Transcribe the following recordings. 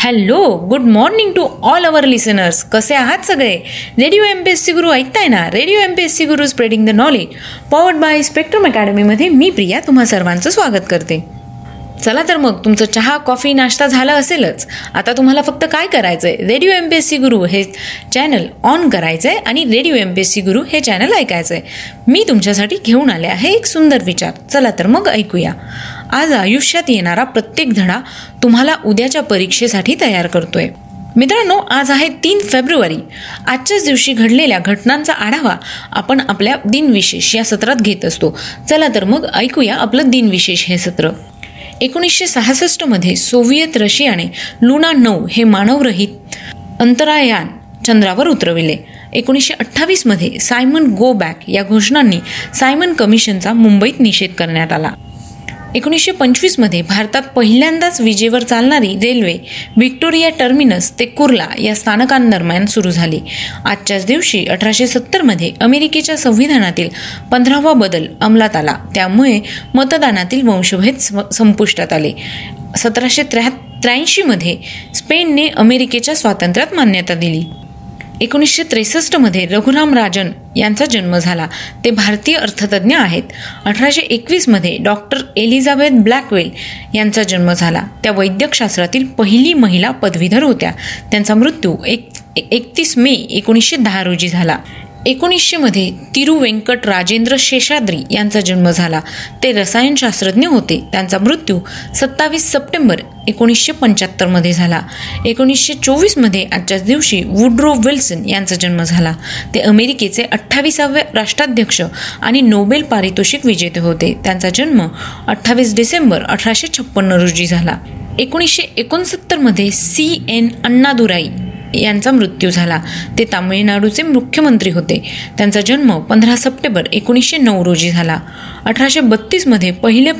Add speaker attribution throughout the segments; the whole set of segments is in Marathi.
Speaker 1: Hello, good morning to all our listeners. कसे आहात सगळे? रेडिओ MPSC गुरु ऐकताय ना? Radio MPSC Guru spreading the knowledge, powered by spectrum अकॅडमीमध्ये मी प्रिया तुम्हा सर्वांचं स्वागत करते. चला तर मग, तुमचं चहा कॉफी नाश्ता झाला असेलच. आता तुम्हाला फक्त काय करायचंय, रेडिओ MPSC गुरु हे चॅनल ऑन करायचंय आणि रेडिओ MPSC गुरु हे चॅनल ऐकायचंय. मी तुमच्यासाठी घेऊन आले आहे एक सुंदर विचार. चला तर मग ऐकूया. आज आयुष्यात येणारा प्रत्येक धडा तुम्हाला उद्याच्या परीक्षेसाठी तयार करतोय. मित्रांनो, आज आहे 3 फेब्रुवारी. आजच्याच दिवशी घडलेल्या घटनांचा आढावा आपण आपल्या दिनविशेष या सत्रात घेत असतो. चला तर मग ऐकूया आपलं दिनविशेष हे सत्र. 1966 मध्ये सोव्हिएत रशियाने लुना 9 हे मानवरहित अंतराळयान चंद्रावर उतरविले. 1928 मध्ये सायमन गो बॅक या घोषणांनी सायमन कमिशनचा मुंबईत निषेध करण्यात आला. 1925 मध्ये भारतात पहिल्यांदाच विजेवर चालणारी रेल्वे व्हिक्टोरिया टर्मिनस ते कुर्ला या स्थानकांदरम्यान सुरू झाली. आजच्याच दिवशी 1870 मध्ये अमेरिकेच्या संविधानातील 15वा बदल अंमलात आला. त्यामुळे मतदानातील वंशभेद संपुष्टात आले. 1783 मध्ये स्पेनने अमेरिकेच्या स्वातंत्र्यात मान्यता दिली. 1963 मध्ये रघुराम राजन यांचा जन्म झाला. ते भारतीय अर्थतज्ञ आहेत. 1821 मध्ये डॉक्टर एलिझाबेथ ब्लॅकवेल यांचा जन्म झाला. त्या वैद्यकशास्त्रातील पहिली महिला पदवीधर होत्या. त्यांचा मृत्यू 31 मे 1910 रोजी झाला. 1900 मध्ये तिरुवेंकट राजेंद्र शेषाद्री यांचा जन्म झाला. ते रसायनशास्त्रज्ञ होते. त्यांचा मृत्यू 27 सप्टेंबर 1975 मध्ये झाला. 1924 मध्ये आजच्याच दिवशी वुड्रो विल्सन यांचा जन्म झाला. ते अमेरिकेचे 28वे राष्ट्राध्यक्ष आणि नोबेल पारितोषिक विजेते होते. त्यांचा जन्म 28 डिसेंबर 1856 रोजी झाला. 1969 मध्ये CN अण्णादुराई यांचा मृत्यू झाला. ते तामिळनाडूचे मुख्यमंत्री होते. त्यांचा जन्म 15 सप्टेंबर 1909 रोजी झाला. 1832 मध्ये पहिले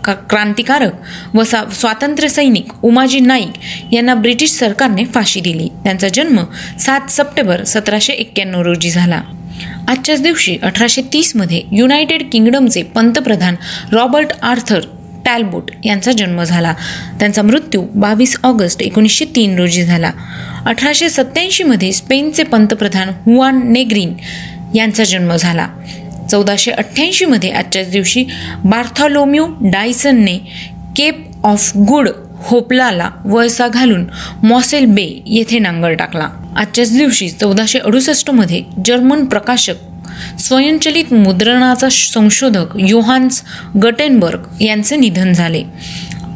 Speaker 1: क्रांतिकारक व स्वातंत्र्य सैनिक उमाजी नाईक यांना ब्रिटिश सरकारने फाशी दिली. त्यांचा जन्म 7 सप्टेंबर 1791 रोजी झाला. आजच्याच दिवशी 1830 मध्ये युनायटेड किंगडमचे पंतप्रधान रॉबर्ट आर्थर टॅलबोट यांचा जन्म झाला. त्यांचा मृत्यू 22 ऑगस्ट 1903 रोजी झाला. 1887 मध्ये स्पेनचे पंतप्रधान हुआन नेग्रीन यांचा जन्म झाला. 1488 मध्ये आजच्याच दिवशी बार्थॉलोम्यू डायसनने केप ऑफ गुड होपला वळसा घालून मॉसेल बे येथे नांगर टाकला. आजच्याच दिवशी 1468 मध्ये जर्मन प्रकाशक स्वयंचलित मुद्रणाचा संशोधक योहान्स गटेनबर्ग यांचे निधन झाले.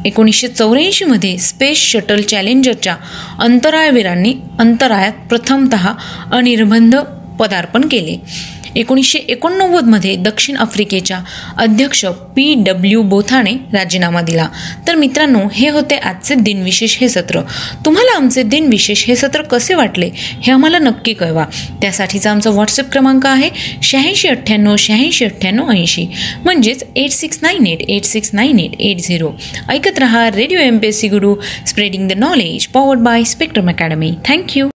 Speaker 1: 1984 मध्ये स्पेस शटल चॅलेंजरच्या अंतराळवीरांनी अंतराळात प्रथमतः अनिर्बंध पदार्पण केले. 1989 मध्ये दक्षिण आफ्रिकेच्या अध्यक्ष PW बोथाने राजीनामा दिला. तर मित्रांनो, हे होते आजचे दिनविशेष हे सत्र. तुम्हाला आमचे दिनविशेष हे सत्र कसे वाटले हे आम्हाला नक्की कळवा. त्यासाठीचा आमचा व्हॉट्सअप क्रमांक आहे 8698869880 म्हणजेच 8698869880. ऐकत रहा radio MPSC Guru, spreading the knowledge, powered by spectrum academy. Thank you.